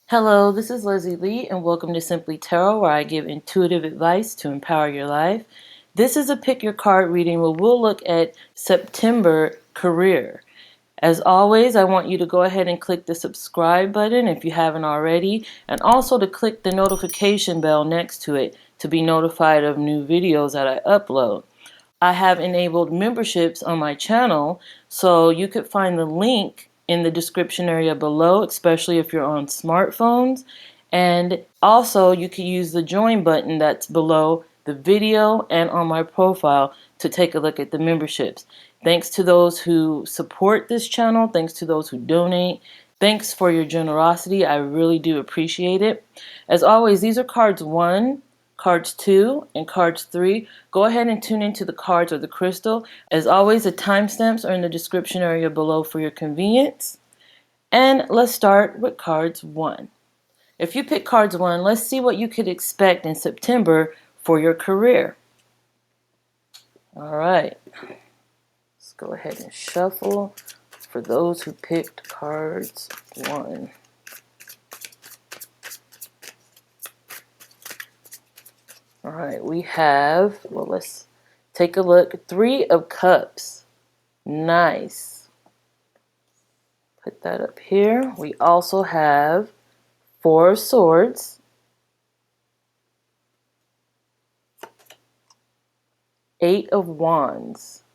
Hello, this is Leslie Lee, and welcome to Simplee Tarot, where I give intuitive advice to empower your life. This is a pick your card reading where we'll look at September career. As always, I want you to go ahead and click the subscribe button if you haven't already, and also to click the notification bell next to it to be notified of new videos that I upload. I have enabled memberships on my channel, so you could find the link in the description area below, especially if you're on smartphones. And also you can use the join button that's below the video and on my profile to take a look at the memberships. Thanks to those who support this channel, thanks to those who donate, thanks for your generosity. I really do appreciate it. As always, these are cards 1, cards 2, and cards 3. Go ahead and tune into the cards or the crystal. As always, the timestamps are in the description area below for your convenience. And let's start with cards 1. If you pick cards 1, let's see what you could expect in September for your career. All right. Let's go ahead and shuffle for those who picked cards 1. All right, we have, well, let's take a look. 3 of Cups. Nice. Put that up here. We also have 4 of Swords. 8 of Wands.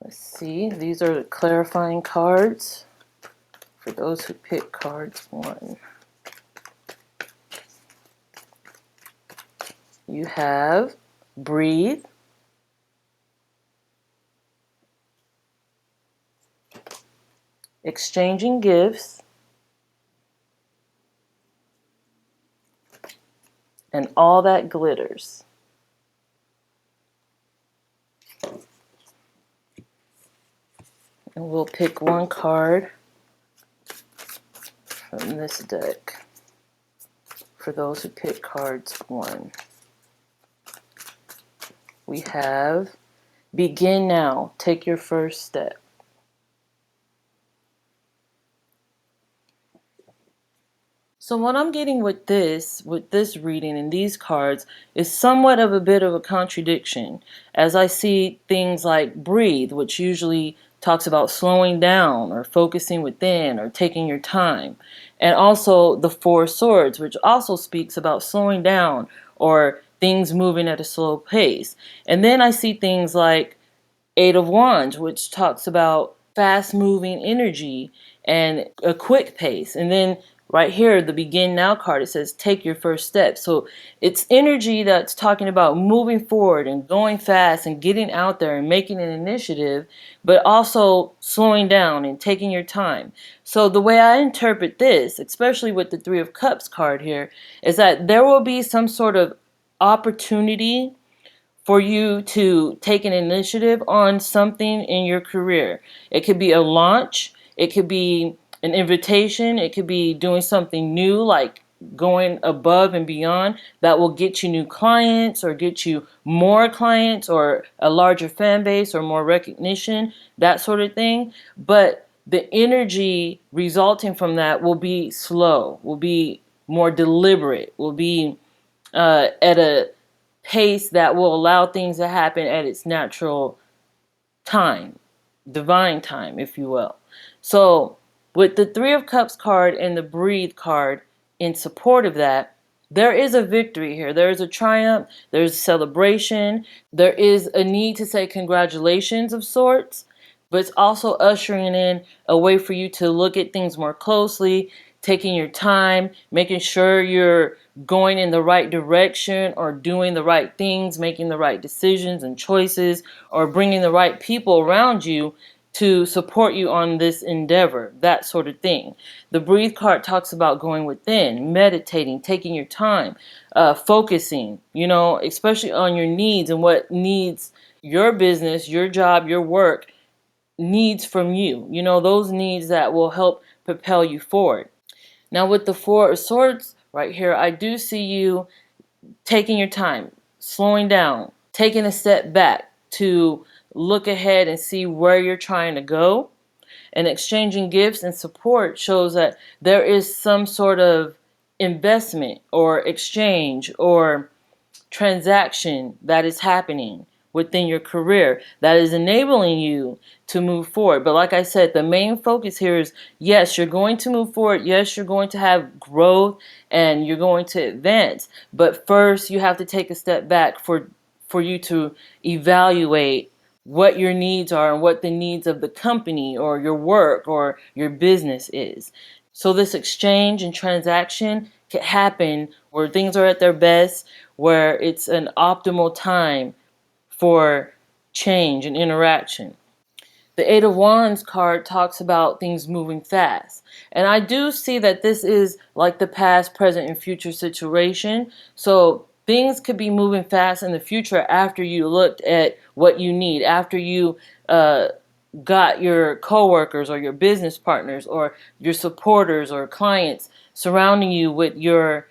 Let's see, these are the clarifying cards for those who pick cards 1. You have Breathe, Exchanging Gifts, and All That Glitters. And we'll pick one card from this deck for those who pick cards 1. We have Begin Now, Take Your First Step. So what I'm getting with this reading and these cards is somewhat of a bit of a contradiction, as I see things like Breathe, which usually talks about slowing down or focusing within or taking your time. And also the 4 Swords, which also speaks about slowing down or things moving at a slow pace. And then I see things like 8 of Wands, which talks about fast moving energy and a quick pace. And then right here, the Begin Now card, it says take your first step. So it's energy that's talking about moving forward and going fast and getting out there and making an initiative, but also slowing down and taking your time. So the way I interpret this, especially with the 3 of Cups card here, is that there will be some sort of opportunity for you to take an initiative on something in your career. It could be a launch, it could be an invitation, it could be doing something new, like going above and beyond that will get you new clients or get you more clients or a larger fan base or more recognition, that sort of thing. But the energy resulting from that will be slow, will be more deliberate, will be at a pace that will allow things to happen at its natural time, divine time, if you will. So with the 3 of Cups card and the Breathe card in support of that, there is a victory here. There is a triumph. There's a celebration. There is a need to say congratulations of sorts, but it's also ushering in a way for you to look at things more closely, taking your time, making sure you're going in the right direction or doing the right things, making the right decisions and choices, or bringing the right people around you to support you on this endeavor, that sort of thing. The Breathe card talks about going within, meditating, taking your time, focusing, especially on your needs and what needs your business, your job, your work needs from you. Those needs that will help propel you forward. Now with the 4 of Swords right here, I do see you taking your time, slowing down, taking a step back, to look ahead and see where you're trying to go. And exchanging gifts and support shows that there is some sort of investment or exchange or transaction that is happening within your career that is enabling you to move forward. But like I said, the main focus here is, yes, you're going to move forward. Yes, you're going to have growth and you're going to advance. But first, you have to take a step back for you to evaluate what your needs are and what the needs of the company or your work or your business is. So this exchange and transaction can happen where things are at their best, where it's an optimal time for change and interaction. The Eight of Wands card talks about things moving fast. And I do see that this is like the past, present, and future situation. So things could be moving fast in the future after you looked at what you need, after you got your coworkers or your business partners or your supporters or clients surrounding you with your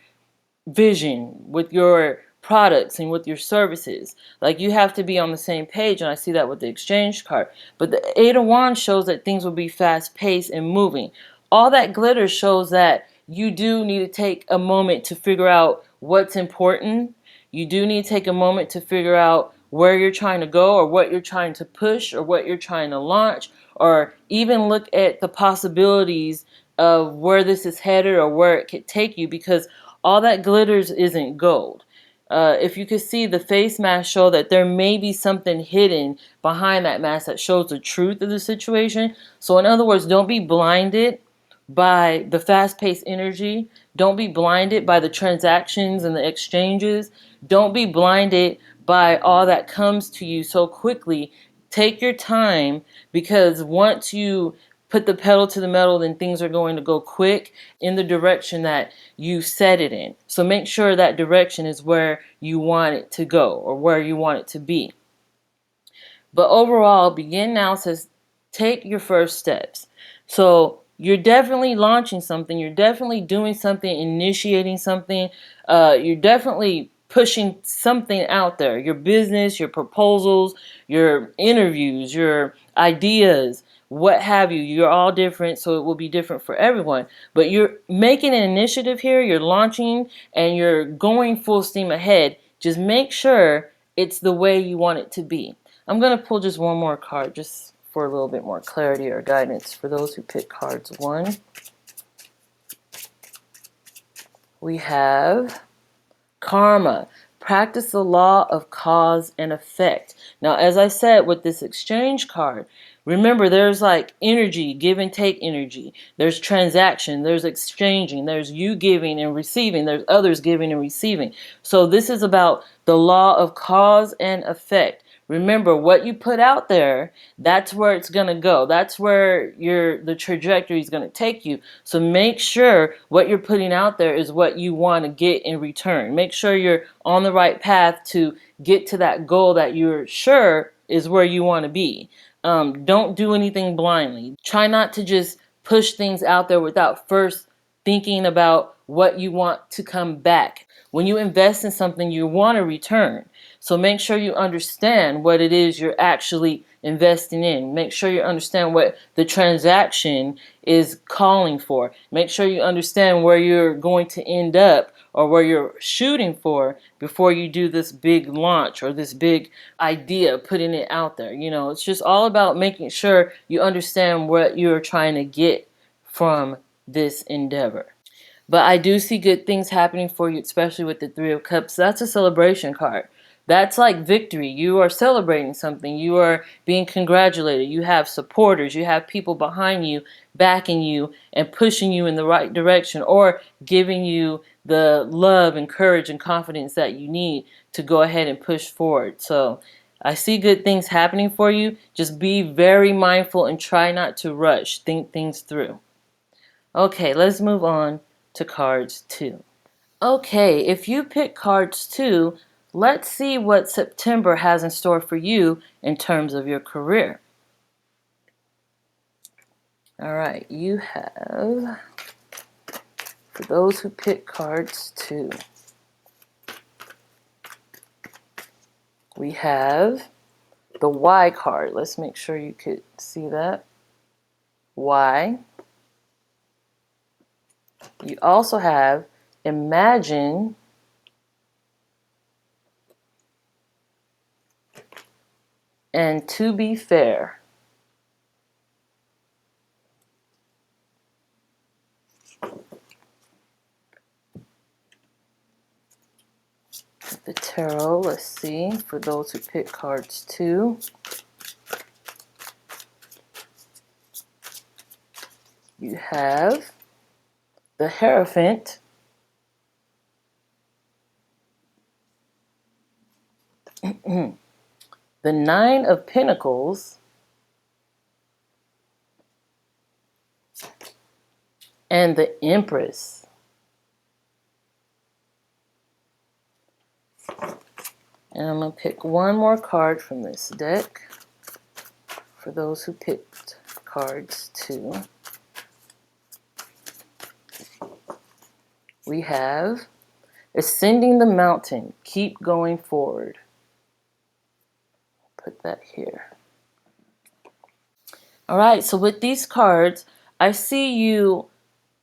vision, with your products and with your services. Like, you have to be on the same page, and I see that with the exchange card. But the Eight of Wands shows that things will be fast paced and moving. All that glitter shows that you do need to take a moment to figure out what's important. You do need to take a moment to figure out where you're trying to go or what you're trying to push or what you're trying to launch, or even look at the possibilities of where this is headed or where it could take you, because all that glitters isn't gold. If you could see, the face mask show that there may be something hidden behind that mask that shows the truth of the situation. So in other words, don't be blinded by the fast-paced energy. Don't be blinded by the transactions and the exchanges. Don't be blinded by all that comes to you so quickly. Take your time, because once you put the pedal to the metal, then things are going to go quick in the direction that you set it in. So make sure that direction is where you want it to go or where you want it to be. But overall, begin now says take your first steps. So you're definitely launching something. You're definitely doing something, initiating something. You're definitely pushing something out there. Your business, your proposals, your interviews, your ideas, what have you. You're all different, so it will be different for everyone. But you're making an initiative here. You're launching and you're going full steam ahead. Just make sure it's the way you want it to be. I'm going to pull just one more card just for a little bit more clarity or guidance for those who pick cards 1. We have karma. Practice the law of cause and effect. Now, as I said with this exchange card, remember there's like energy, give and take energy. There's transaction, there's exchanging, there's you giving and receiving, there's others giving and receiving. So this is about the law of cause and effect. Remember, what you put out there, that's where it's going to go. That's where the trajectory is going to take you. So make sure what you're putting out there is what you want to get in return. Make sure you're on the right path to get to that goal that you're sure is where you want to be. Don't do anything blindly. Try not to just push things out there without first thinking about what you want to come back. When you invest in something, you want a return. So make sure you understand what it is you're actually investing in. Make sure you understand what the transaction is calling for. Make sure you understand where you're going to end up or where you're shooting for before you do this big launch or this big idea, putting it out there. You know, it's just all about making sure you understand what you're trying to get from this endeavor. But I do see good things happening for you, especially with the Three of Cups. That's a celebration card. That's like victory. You are celebrating something. You are being congratulated. You have supporters. You have people behind you, backing you and pushing you in the right direction, or giving you the love and courage and confidence that you need to go ahead and push forward. So I see good things happening for you. Just be very mindful and try not to rush. Think things through. Okay, let's move on to cards 2. Okay, if you pick cards 2, let's see what September has in store for you in terms of your career. All right, you have, for those who pick cards 2, we have the Y card. Let's make sure you could see that. Y. You also have imagine and to be fair. The tarot, let's see, for those who pick cards 2. You have the Hierophant, the 9 of Pentacles, and the Empress. And I'm going to pick one more card from this deck for those who picked cards 2. We have Ascending the Mountain, keep going forward. Put that here. All right, so with these cards, I see you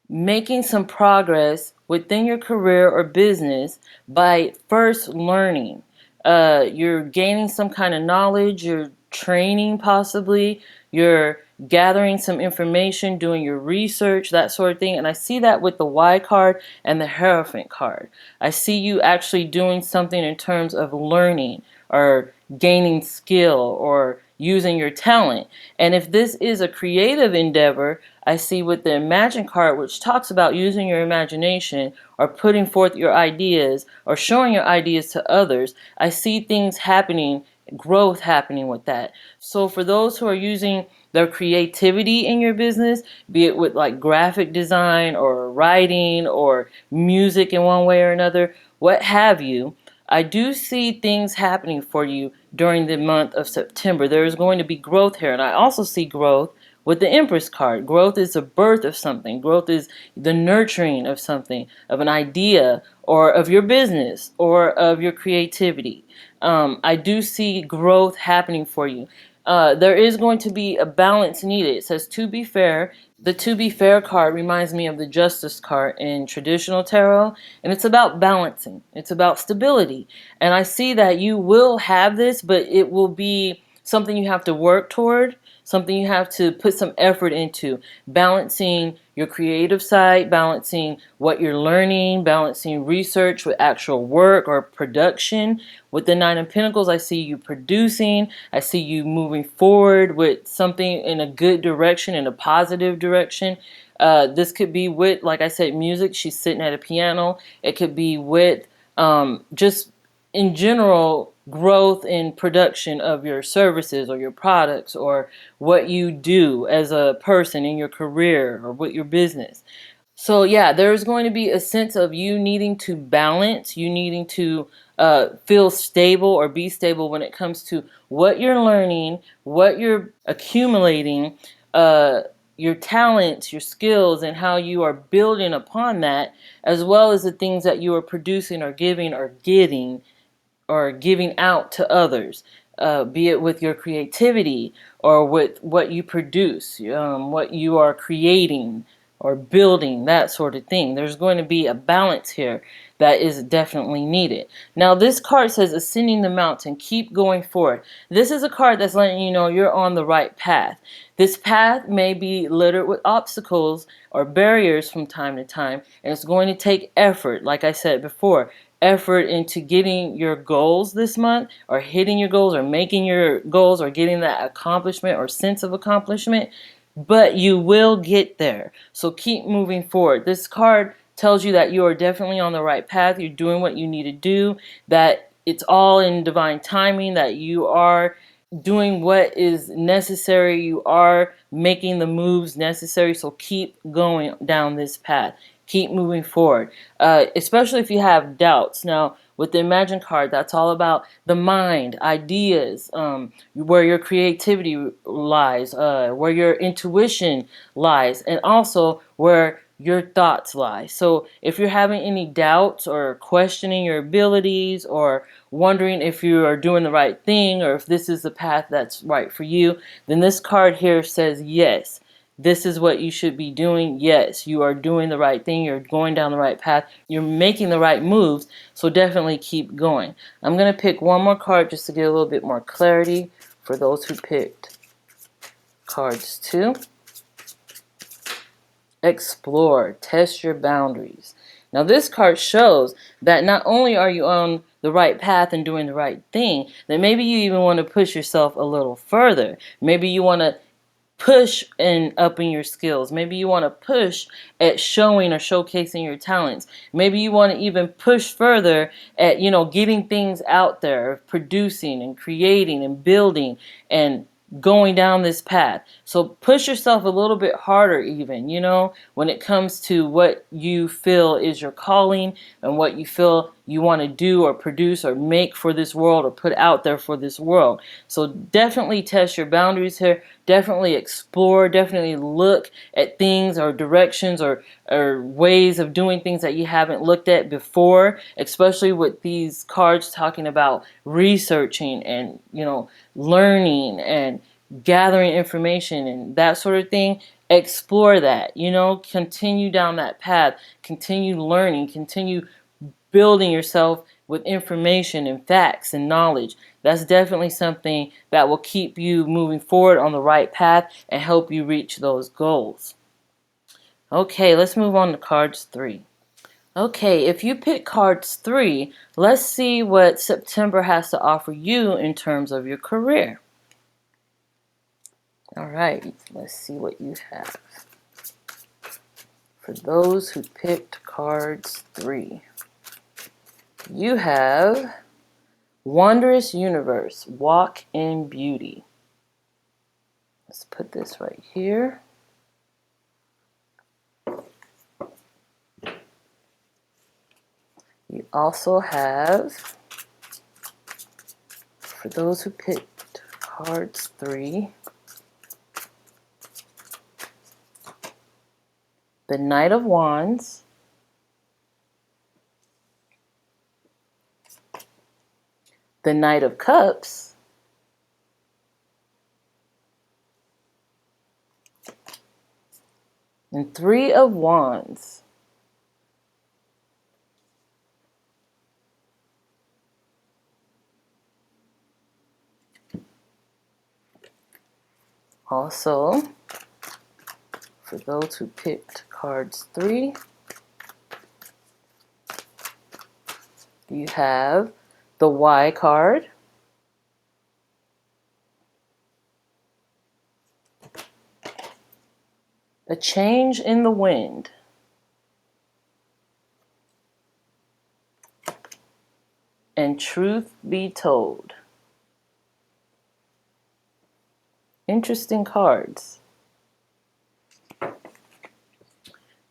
making some progress within your career or business by first learning. You're gaining some kind of knowledge, you're training possibly, you're gathering some information, doing your research, that sort of thing. And I see that with the Y card and the Hierophant card. I see you actually doing something in terms of learning or gaining skill or using your talent. And if this is a creative endeavor, I see with the Imagine card, which talks about using your imagination or putting forth your ideas or showing your ideas to others, I see things happening, growth happening with that. So for those who are using their creativity in your business, be it with like graphic design or writing or music in one way or another, what have you, I do see things happening for you during the month of September. There is going to be growth here. And I also see growth with the Empress card. Growth is the birth of something. Growth is the nurturing of something, of an idea, or of your business, or of your creativity. I do see growth happening for you. There is going to be a balance needed. It says to be fair. The to be fair card reminds me of the Justice card in traditional tarot, and it's about balancing. It's about stability. And I see that you will have this, but it will be something you have to work toward, something you have to put some effort into, balancing your creative side, balancing what you're learning, balancing research with actual work or production. With the 9 of Pentacles, I see you producing. I see you moving forward with something in a good direction, in a positive direction. This could be with, like I said, music. She's sitting at a piano. It could be with just in general growth in production of your services or your products or what you do as a person in your career or with your business. So yeah, there's going to be a sense of you needing to balance, you needing to feel stable or be stable when it comes to what you're learning, what you're accumulating, your talents, your skills, and how you are building upon that, as well as the things that you are producing or giving or getting or giving out to others, be it with your creativity or with what you produce, what you are creating or building, that sort of thing. There's going to be a balance here that is definitely needed. Now, this card says Ascending the Mountain, keep going forward. This is a card that's letting you know you're on the right path. This path may be littered with obstacles or barriers from time to time, and it's going to take effort, like I said before, effort into getting your goals this month or hitting your goals or making your goals or getting that accomplishment or sense of accomplishment, but you will get there. So keep moving forward. This card tells you that you are definitely on the right path. You're doing what you need to do, that it's all in divine timing, that you are doing what is necessary. You are making the moves necessary. So keep going down this path. Keep moving forward, especially if you have doubts. Now, with the Imagine card, that's all about the mind, ideas, where your creativity lies, where your intuition lies, and also where your thoughts lie. So if you're having any doubts or questioning your abilities or wondering if you are doing the right thing or if this is the path that's right for you, then this card here says yes. This is what you should be doing. Yes, you are doing the right thing. You're going down the right path. You're making the right moves. So definitely keep going. I'm going to pick one more card just to get a little bit more clarity for those who picked cards 2. Explore, test your boundaries. Now this card shows that not only are you on the right path and doing the right thing, that maybe you even want to push yourself a little further. Maybe you want to push in upping your skills. Maybe you want to push at showing or showcasing your talents. Maybe you want to even push further at, getting things out there, producing and creating and building and going down this path. So push yourself a little bit harder even, when it comes to what you feel is your calling and what you feel you want to do or produce or make for this world or put out there for this world. So definitely test your boundaries here. Definitely explore, definitely look at things or directions or ways of doing things that you haven't looked at before, especially with these cards talking about researching and, learning and gathering information and that sort of thing. Explore that, continue down that path, continue learning, continue building yourself with information and facts and knowledge. That's definitely something that will keep you moving forward on the right path and help you reach those goals. Okay, let's move on to cards 3. Okay, if you pick cards 3, let's see what September has to offer you in terms of your career. All right, let's see what you have. For those who picked cards 3, you have Wondrous Universe, Walk in Beauty. Let's put this right here. You also have, for those who picked cards 3, the Knight of Wands, the Knight of Cups, and 3 of Wands. Also, for those who picked cards 3, you have the Y card, a change in the wind, and truth be told. Interesting cards.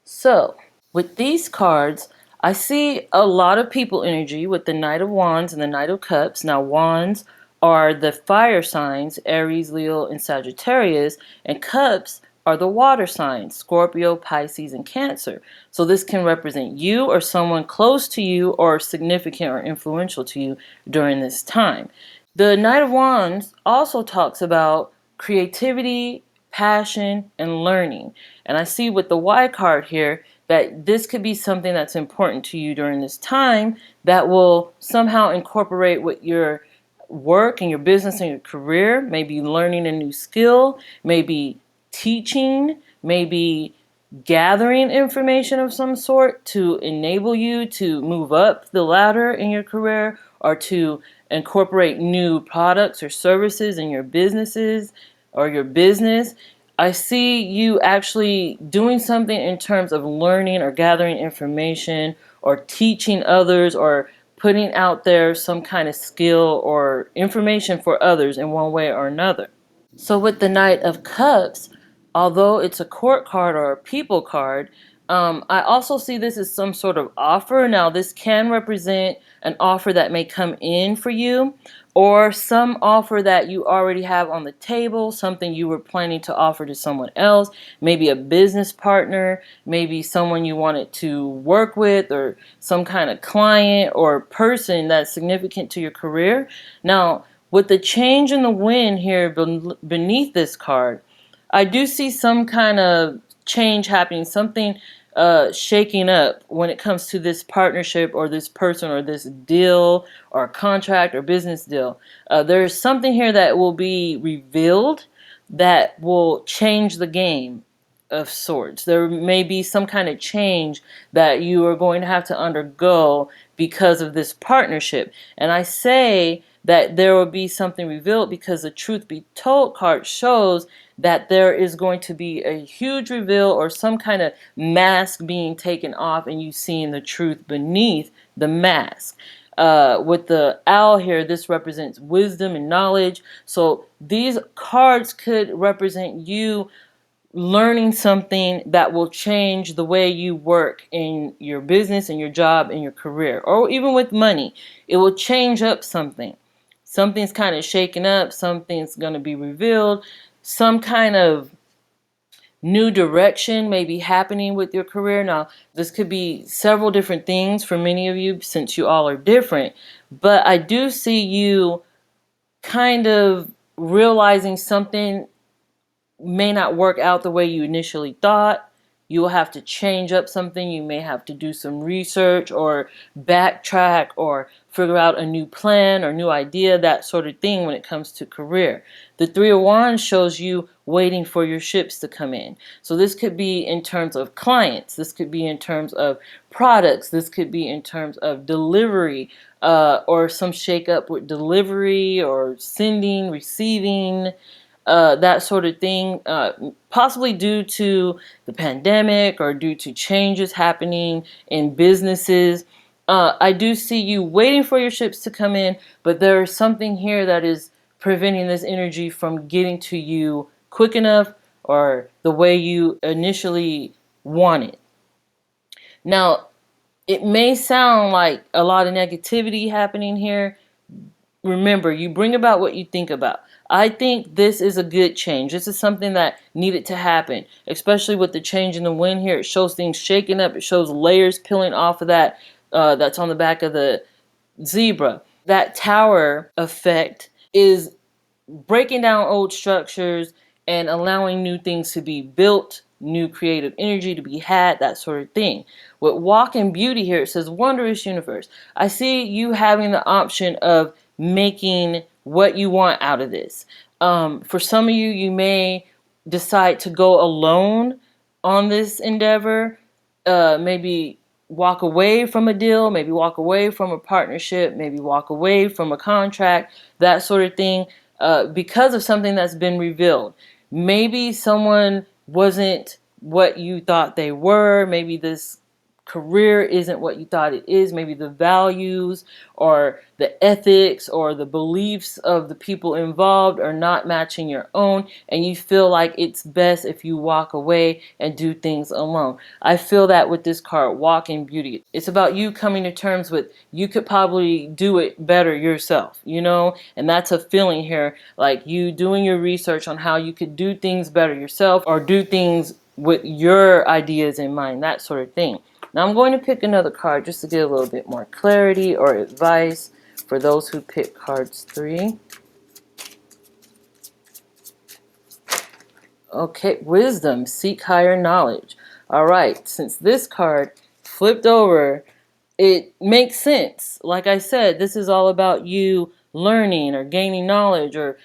So, with these cards, I see a lot of people energy with the Knight of Wands and the Knight of Cups. Now, Wands are the fire signs, Aries, Leo, and Sagittarius, and Cups are the water signs, Scorpio, Pisces, and Cancer. So this can represent you or someone close to you or significant or influential to you during this time. The Knight of Wands also talks about creativity, passion, and learning. And I see with the Y card here that this could be something that's important to you during this time that will somehow incorporate with your work and your business and your career, maybe learning a new skill, maybe teaching, maybe gathering information of some sort to enable you to move up the ladder in your career or to incorporate new products or services in your businesses or your business. I see you actually doing something in terms of learning or gathering information or teaching others or putting out there some kind of skill or information for others in one way or another. So with the Knight of Cups, although it's a court card or a people card, I also see this as some sort of offer. Now, this can represent an offer that may come in for you, or some offer that you already have on the table, something you were planning to offer to someone else, maybe a business partner, maybe someone you wanted to work with, or some kind of client or person that's significant to your career. Now, with the change in the wind here beneath this card, I do see some kind of change happening, something shaking up when it comes to this partnership or this person or this deal or contract or business deal. There's something here that will be revealed that will change the game of sorts. There may be some kind of change that you are going to have to undergo because of this partnership. And I say that there will be something revealed because the truth be told card shows that there is going to be a huge reveal or some kind of mask being taken off and you seeing the truth beneath the mask. With the owl here, this represents wisdom and knowledge. So these cards could represent you learning something that will change the way you work in your business and your job and your career, or even with money. It will change up something. Something's kind of shaken up, something's going to be revealed, some kind of new direction may be happening with your career. Now, this could be several different things for many of you since you all are different, but I do see you kind of realizing something may not work out the way you initially thought. You will have to change up something. You may have to do some research or backtrack or figure out a new plan or new idea, that sort of thing when it comes to career. The Three of Wands shows you waiting for your ships to come in. So this could be in terms of clients. This could be in terms of products. This could be in terms of delivery, or some shakeup with delivery or sending, receiving, that sort of thing, possibly due to the pandemic or due to changes happening in businesses. I do see you waiting for your ships to come in, but there is something here that is preventing this energy from getting to you quick enough or the way you initially wanted. Now, it may sound like a lot of negativity happening here. Remember, you bring about what you think about. I think this is a good change. This is something that needed to happen, especially with the change in the wind here. It shows things shaking up. It shows layers peeling off of that that's on the back of the zebra. That tower effect is breaking down old structures and allowing new things to be built, new creative energy to be had, that sort of thing. With Walk in Beauty here, it says wondrous universe. I see you having the option of making what you want out of this. For some of you, you may decide to go alone on this endeavor, maybe walk away from a deal, maybe walk away from a partnership, maybe walk away from a contract, that sort of thing, because of something that's been revealed. Maybe someone wasn't what you thought they were. Maybe this career isn't what you thought it is. Maybe the values or the ethics or the beliefs of the people involved are not matching your own, and you feel like it's best if you walk away and do things alone. I feel that with this card, Walk in Beauty. It's about you coming to terms with you could probably do it better yourself, and that's a feeling here, like you doing your research on how you could do things better yourself or do things with your ideas in mind, that sort of thing. Now I'm going to pick another card just to get a little bit more clarity or advice for those who pick cards 3. Okay, wisdom, seek higher knowledge. All right, since this card flipped over, it makes sense. Like I said, this is all about you learning or gaining knowledge or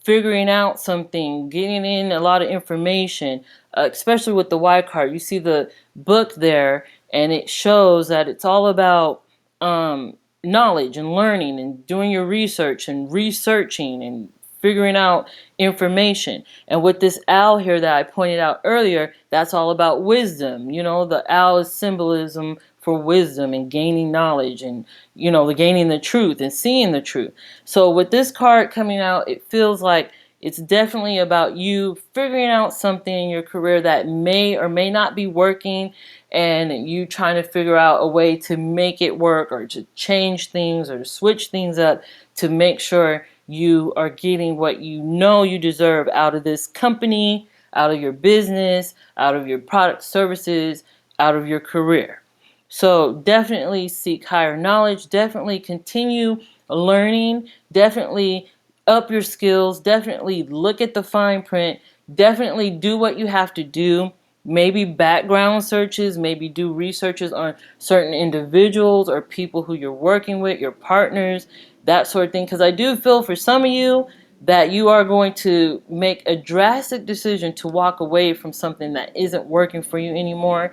figuring out something, getting in a lot of information, especially with the Y card. You see the book there, and it shows that it's all about knowledge and learning and doing your research and researching and figuring out information. And with this owl here that I pointed out earlier, that's all about wisdom. The owl is symbolism for wisdom and gaining knowledge and, the gaining the truth and seeing the truth. So with this card coming out, it feels like It's definitely about you figuring out something in your career that may or may not be working, and you trying to figure out a way to make it work, or to change things, or to switch things up to make sure you are getting what you know you deserve out of this company, out of your business, out of your product services, out of your career. So definitely seek higher knowledge, definitely continue learning, definitely up your skills, definitely look at the fine print, definitely do what you have to do. Maybe background searches, maybe do researches on certain individuals or people who you're working with, your partners, that sort of thing. Because I do feel for some of you that you are going to make a drastic decision to walk away from something that isn't working for you anymore.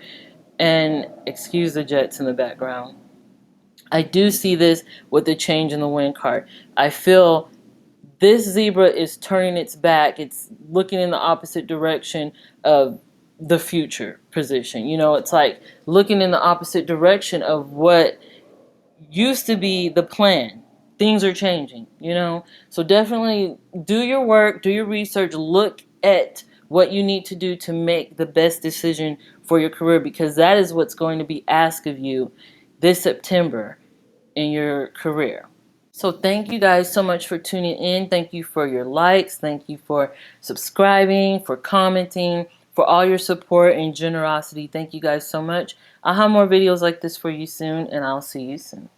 And excuse the jets in the background. I do see this with the change in the wind card. I feel this zebra is turning its back. It's looking in the opposite direction of the future position. You know, it's like looking in the opposite direction of what used to be the plan. Things are changing, you know? So definitely do your work, do your research, look at what you need to do to make the best decision for your career, because that is what's going to be asked of you this September in your career. So thank you guys so much for tuning in. Thank you for your likes. Thank you for subscribing, for commenting, for all your support and generosity. Thank you guys so much. I'll have more videos like this for you soon, and I'll see you soon.